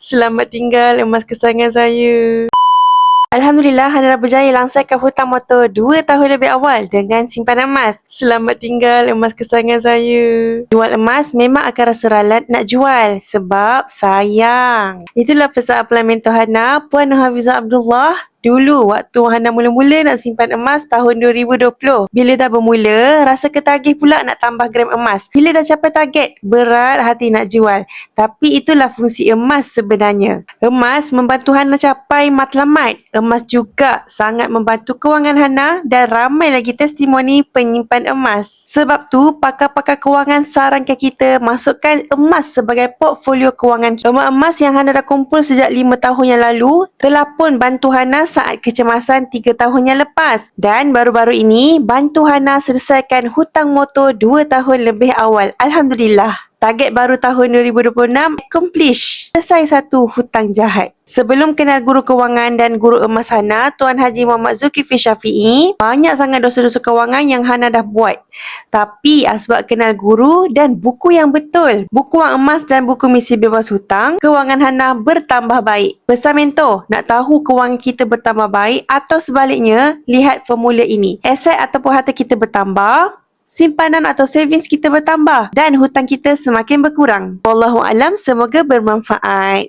Selamat tinggal emas kesayangan saya. Alhamdulillah, Hana dah berjaya langsaikan hutang motor 2 tahun lebih awal dengan simpanan emas. Selamat tinggal emas kesayangan saya. Jual emas memang akan rasa ralat nak jual sebab sayang. Itulah pesan Aplan Mentor Hana, Puan Hafizah Abdullah. Dulu waktu Hana mula-mula nak simpan emas tahun 2020. Bila dah bermula, rasa ketagih pula nak tambah gram emas. Bila dah capai target, berat hati nak jual. Tapi itulah fungsi emas sebenarnya. Emas membantu Hana capai matlamat. Emas juga sangat membantu kewangan Hana dan ramai lagi testimoni penyimpan emas. Sebab tu, pakar-pakar kewangan sarankan kita masukkan emas sebagai portfolio kewangan. Emas yang Hana dah kumpul sejak 5 tahun yang lalu telah pun bantu Hana saat kecemasan 3 tahun yang lepas. Dan baru-baru ini, bantu Hana selesaikan hutang motor 2 tahun lebih awal. Alhamdulillah. Target baru tahun 2026, accomplish. Selesai satu hutang jahat. Sebelum kenal guru kewangan dan guru emas Hana, Tuan Haji Muhammad Zulkifli Syafi'i, banyak sangat dosa-dosa kewangan yang Hana dah buat. Tapi sebab kenal guru dan buku yang betul, buku wang emas dan buku misi bebas hutang, kewangan Hana bertambah baik. Pesan mentor, nak tahu kewangan kita bertambah baik atau sebaliknya, lihat formula ini. Aset ataupun harta kita bertambah, simpanan atau savings kita bertambah dan hutang kita semakin berkurang. Wallahualam, semoga bermanfaat.